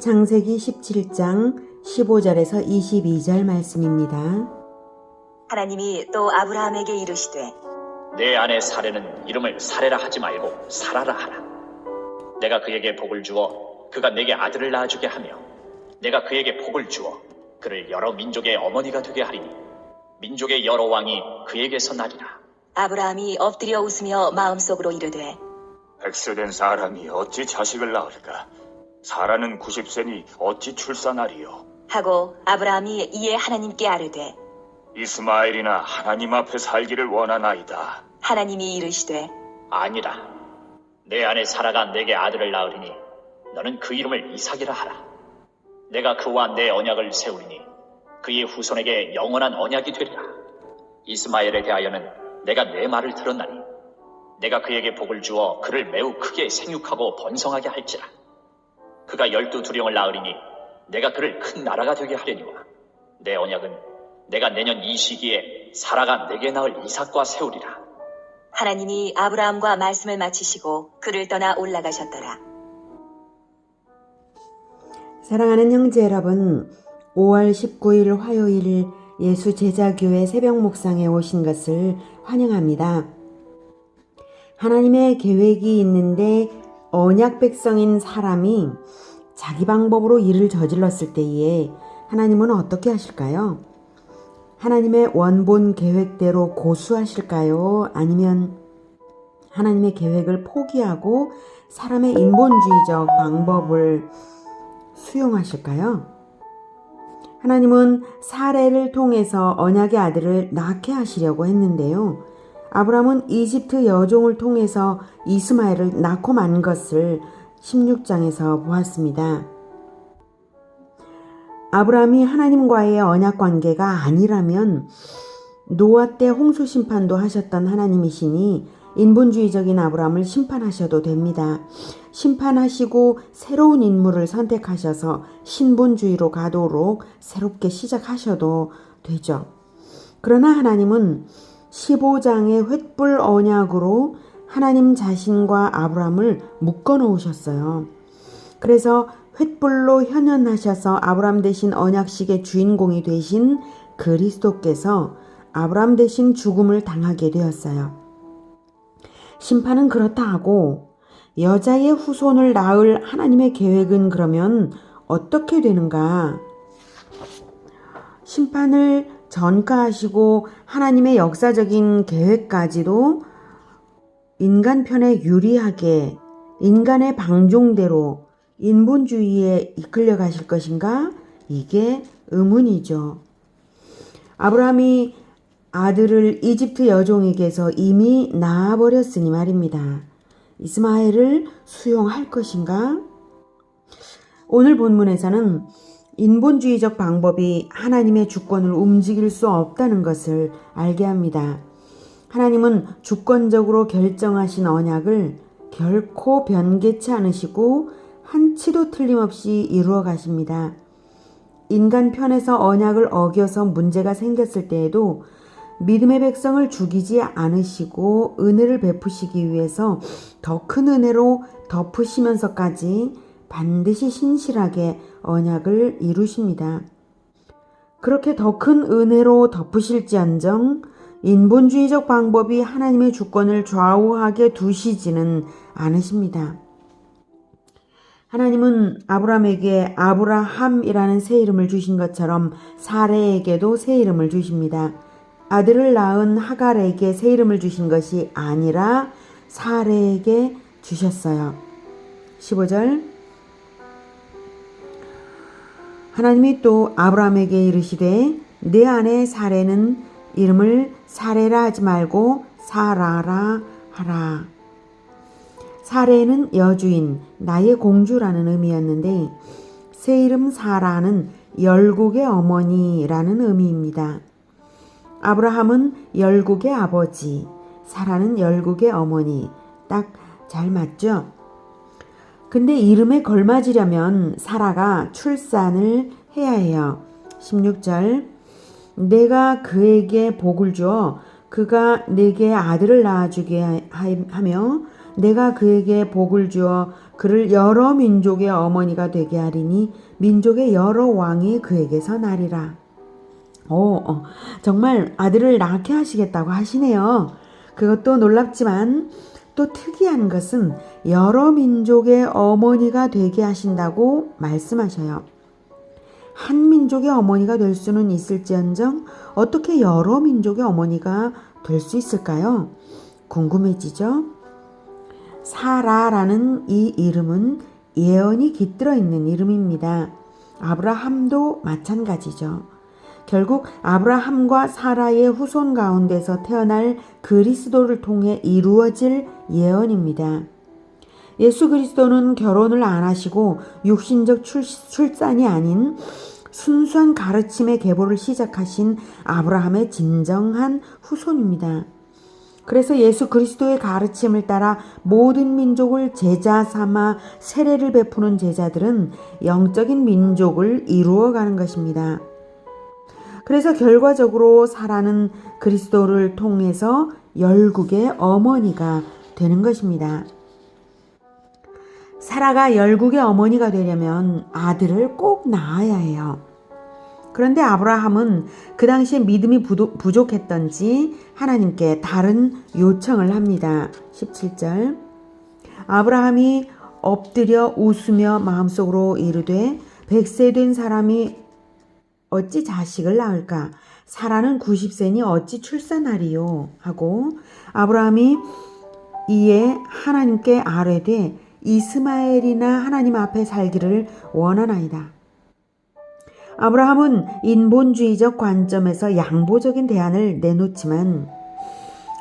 창세기 17장 15절에서 22절 말씀입니다. 하나님이 또 아브라함에게 이르시되 내 아내 사레는 이름을 사레라 하지 말고 사라라 하라. 내가 그에게 복을 주어 그가 내게 아들을 낳아주게 하며 내가 그에게 복을 주어 그를 여러 민족의 어머니가 되게 하리니 민족의 여러 왕이 그에게서 나리라. 아브라함이 엎드려 웃으며 마음속으로 이르되 백세된 사람이 어찌 자식을 낳을까? 사라는 90세니 어찌 출산하리요? 하고 아브라함이 이에 하나님께 아뢰되 이스마엘이나 하나님 앞에 살기를 원하나이다. 하나님이 이르시되 아니라 내 아내 사라가 내게 아들을 낳으리니 너는 그 이름을 이삭이라 하라. 내가 그와 내 언약을 세우리니 그의 후손에게 영원한 언약이 되리라. 이스마엘에 대하여는 내가 내 말을 들었나니 내가 그에게 복을 주어 그를 매우 크게 생육하고 번성하게 할지라. 그가 12두령을 낳으리니 내가 그를 큰 나라가 되게 하려니와 내 언약은 내가 내년 이 시기에 사라가 내게 낳을 이삭과 세우리라. 하나님이 아브라함과 말씀을 마치시고 그를 떠나 올라가셨더라. 사랑하는 형제 여러분, 5월 19일 화요일 예수 제자교회 새벽 묵상에 오신 것을 환영합니다. 하나님의 계획이 있는데 언약 백성인 사람이 자기 방법으로 일을 저질렀을 때에 하나님은 어떻게 하실까요? 하나님의 원본 계획대로 고수하실까요? 아니면 하나님의 계획을 포기하고 사람의 인본주의적 방법을 수용하실까요? 하나님은 사레를 통해서 언약의 아들을 낳게 하시려고 했는데요. 아브라함은 이집트 여종을 통해서 이스마엘을 낳고 만 것을 16장에서 보았습니다. 아브라함이 하나님과의 언약 관계가 아니라면 노아 때 홍수 심판도 하셨던 하나님이시니 인본주의적인 아브라함을 심판하셔도 됩니다. 심판하시고 새로운 인물을 선택하셔서 신본주의로 가도록 새롭게 시작하셔도 되죠. 그러나 하나님은 15장의 횃불 언약으로 하나님 자신과 아브라함을 묶어 놓으셨어요. 그래서 횃불로 현현하셔서 아브라함 대신 언약식의 주인공이 되신 그리스도께서 아브라함 대신 죽음을 당하게 되었어요. 심판은 그렇다 하고 여자의 후손을 낳을 하나님의 계획은 그러면 어떻게 되는가? 심판을 전가하시고 하나님의 역사적인 계획까지도 인간 편에 유리하게 인간의 방종대로 인본주의에 이끌려 가실 것인가? 이게 의문이죠. 아브라함이 아들을 이집트 여종에게서 이미 낳아버렸으니 말입니다. 이스마엘을 수용할 것인가? 오늘 본문에서는 인본주의적 방법이 하나님의 주권을 움직일 수 없다는 것을 알게 합니다. 하나님은 주권적으로 결정하신 언약을 결코 변개치 않으시고 한치도 틀림없이 이루어 가십니다. 인간 편에서 언약을 어겨서 문제가 생겼을 때에도 믿음의 백성을 죽이지 않으시고 은혜를 베푸시기 위해서 더 큰 은혜로 덮으시면서까지 반드시 신실하게 언약을 이루십니다. 그렇게 더 큰 은혜로 덮으실지언정 인본주의적 방법이 하나님의 주권을 좌우하게 두시지는 않으십니다. 하나님은 아브라함에게 아브라함이라는 새 이름을 주신 것처럼 사레에게도 새 이름을 주십니다. 아들을 낳은 하갈에게 새 이름을 주신 것이 아니라 사레에게 주셨어요. 15절 하나님이 또 아브라함에게 이르시되 내 아내 사레는 이름을 사레라 하지 말고 사라라 하라. 사레는 여주인, 나의 공주라는 의미였는데 새 이름 사라는 열국의 어머니라는 의미입니다. 아브라함은 열국의 아버지, 사라는 열국의 어머니. 딱 잘 맞죠? 근데 이름에 걸맞으려면 사라가 출산을 해야 해요. 16절 내가 그에게 복을 주어 그가 내게 아들을 낳아주게 하며 내가 그에게 복을 주어 그를 여러 민족의 어머니가 되게 하리니 민족의 여러 왕이 그에게서 나리라. 정말 아들을 낳게 하시겠다고 하시네요. 그것도 놀랍지만 또 특이한 것은 여러 민족의 어머니가 되게 하신다고 말씀하셔요. 한 민족의 어머니가 될 수는 있을지언정 어떻게 여러 민족의 어머니가 될 수 있을까요? 궁금해지죠? 사라라는 이 이름은 예언이 깃들어 있는 이름입니다. 아브라함도 마찬가지죠. 결국 아브라함과 사라의 후손 가운데서 태어날 그리스도를 통해 이루어질 예언입니다. 예수 그리스도는 결혼을 안 하시고 육신적 출산이 아닌 순수한 가르침의 계보를 시작하신 아브라함의 진정한 후손입니다. 그래서 예수 그리스도의 가르침을 따라 모든 민족을 제자 삼아 세례를 베푸는 제자들은 영적인 민족을 이루어가는 것입니다. 그래서 결과적으로 사라는 그리스도를 통해서 열국의 어머니가 되는 것입니다. 사라가 열국의 어머니가 되려면 아들을 꼭 낳아야 해요. 그런데 아브라함은 그 당시에 믿음이 부족했던지 하나님께 다른 요청을 합니다. 17절 아브라함이 엎드려 웃으며 마음속으로 이르되 100세 된 사람이 어찌 자식을 낳을까? 사라는 90세니 어찌 출산하리요? 하고 아브라함이 이에 하나님께 아뢰되 이스마엘이나 하나님 앞에 살기를 원하나이다. 아브라함은 인본주의적 관점에서 양보적인 대안을 내놓지만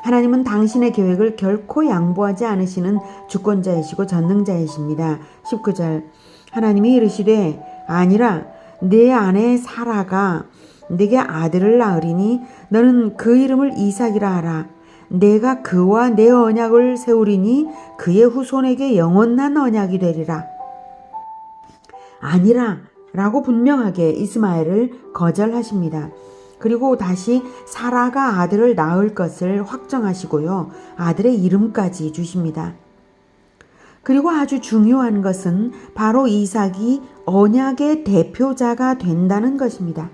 하나님은 당신의 계획을 결코 양보하지 않으시는 주권자이시고 전능자이십니다. 19절 하나님이 이르시되 아니라 내 아내 사라가 네게 아들을 낳으리니 너는 그 이름을 이삭이라 하라. 내가 그와 내 언약을 세우리니 그의 후손에게 영원한 언약이 되리라. 아니라 라고 분명하게 이스마엘을 거절하십니다. 그리고 다시 사라가 아들을 낳을 것을 확정하시고요. 아들의 이름까지 주십니다. 그리고 아주 중요한 것은 바로 이삭이 언약의 대표자가 된다는 것입니다.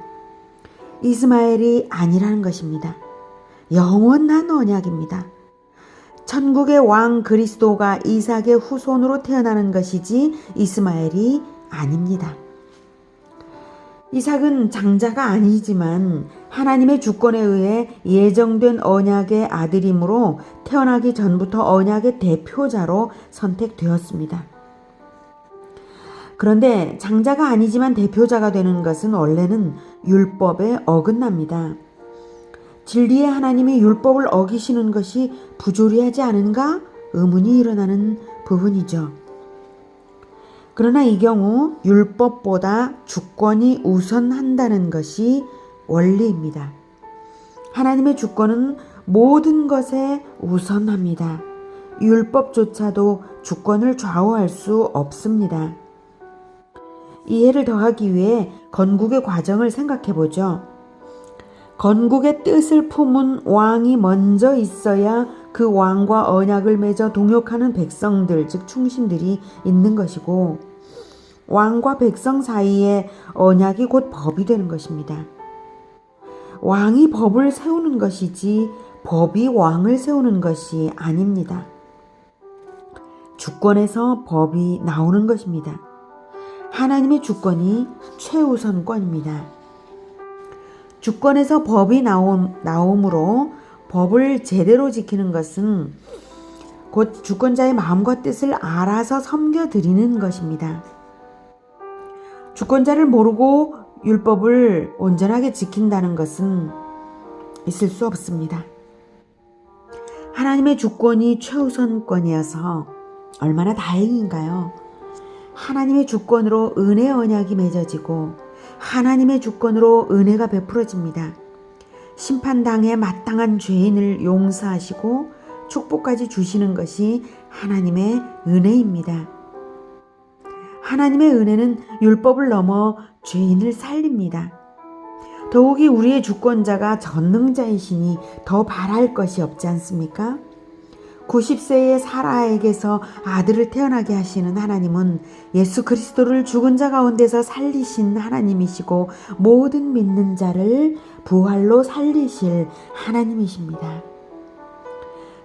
이스마엘이 아니라는 것입니다. 영원한 언약입니다. 천국의 왕 그리스도가 이삭의 후손으로 태어나는 것이지 이스마엘이 아닙니다. 이삭은 장자가 아니지만 하나님의 주권에 의해 예정된 언약의 아들이므로 태어나기 전부터 언약의 대표자로 선택되었습니다. 그런데 장자가 아니지만 대표자가 되는 것은 원래는 율법에 어긋납니다. 진리의 하나님이 율법을 어기시는 것이 부조리하지 않은가 의문이 일어나는 부분이죠. 그러나 이 경우 율법보다 주권이 우선한다는 것이 원리입니다. 하나님의 주권은 모든 것에 우선합니다. 율법조차도 주권을 좌우할 수 없습니다. 이해를 더하기 위해 건국의 과정을 생각해 보죠. 건국의 뜻을 품은 왕이 먼저 있어야 그 왕과 언약을 맺어 동역하는 백성들, 즉 충신들이 있는 것이고 왕과 백성 사이에 언약이 곧 법이 되는 것입니다. 왕이 법을 세우는 것이지 법이 왕을 세우는 것이 아닙니다. 주권에서 법이 나오는 것입니다. 하나님의 주권이 최우선권입니다. 주권에서 법이 나오므로 법을 제대로 지키는 것은 곧 주권자의 마음과 뜻을 알아서 섬겨드리는 것입니다. 주권자를 모르고 율법을 온전하게 지킨다는 것은 있을 수 없습니다. 하나님의 주권이 최우선권이어서 얼마나 다행인가요? 하나님의 주권으로 은혜 언약이 맺어지고 하나님의 주권으로 은혜가 베풀어집니다. 심판당해 마땅한 죄인을 용서하시고 축복까지 주시는 것이 하나님의 은혜입니다. 하나님의 은혜는 율법을 넘어 죄인을 살립니다. 더욱이 우리의 주권자가 전능자이시니 더 바랄 것이 없지 않습니까? 90세의 사라에게서 아들을 태어나게 하시는 하나님은 예수 그리스도를 죽은 자 가운데서 살리신 하나님이시고 모든 믿는 자를 부활로 살리실 하나님이십니다.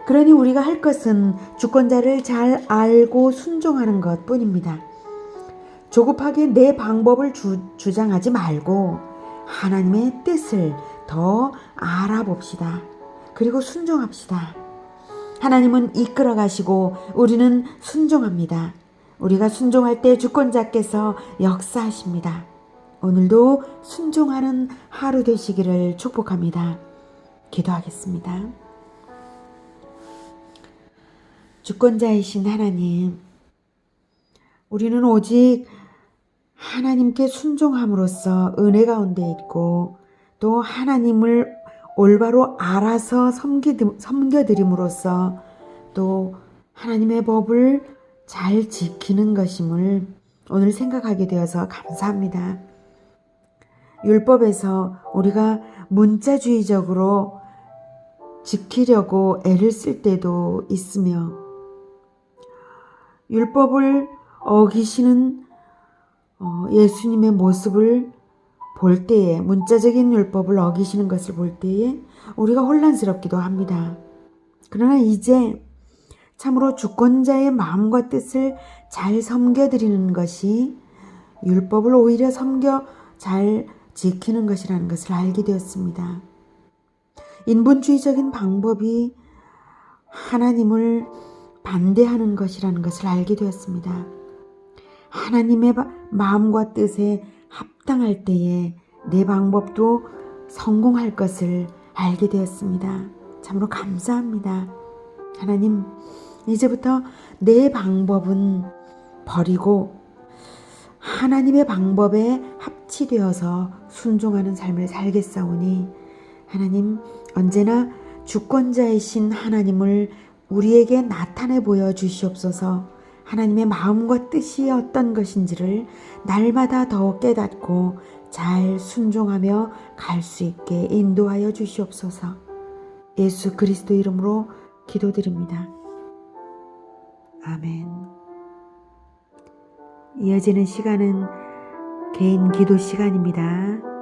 그러니 우리가 할 것은 주권자를 잘 알고 순종하는 것 뿐입니다. 조급하게 내 방법을 주장하지 말고 하나님의 뜻을 더 알아봅시다. 그리고 순종합시다. 하나님은 이끌어 가시고 우리는 순종합니다. 우리가 순종할 때 주권자께서 역사하십니다. 오늘도 순종하는 하루 되시기를 축복합니다. 기도하겠습니다. 주권자이신 하나님, 우리는 오직 하나님께 순종함으로써 은혜 가운데 있고 또 하나님을 올바로 알아서 섬겨드림으로써 또 하나님의 법을 잘 지키는 것임을 오늘 생각하게 되어서 감사합니다. 율법에서 우리가 문자주의적으로 지키려고 애를 쓸 때도 있으며 율법을 어기시는 예수님의 모습을 볼 때에 문자적인 율법을 어기시는 것을 볼 때에 우리가 혼란스럽기도 합니다. 그러나 이제 참으로 주권자의 마음과 뜻을 잘 섬겨드리는 것이 율법을 오히려 섬겨 잘 지키는 것이라는 것을 알게 되었습니다. 인본주의적인 방법이 하나님을 반대하는 것이라는 것을 알게 되었습니다. 하나님의 마음과 뜻에 합당할 때에 내 방법도 성공할 것을 알게 되었습니다. 참으로 감사합니다. 하나님, 이제부터 내 방법은 버리고 하나님의 방법에 합치되어서 순종하는 삶을 살겠사오니 하나님, 언제나 주권자이신 하나님을 우리에게 나타내 보여주시옵소서. 하나님의 마음과 뜻이 어떤 것인지를 날마다 더 깨닫고 잘 순종하며 갈 수 있게 인도하여 주시옵소서. 예수 그리스도 이름으로 기도드립니다. 아멘. 이어지는 시간은 개인 기도 시간입니다.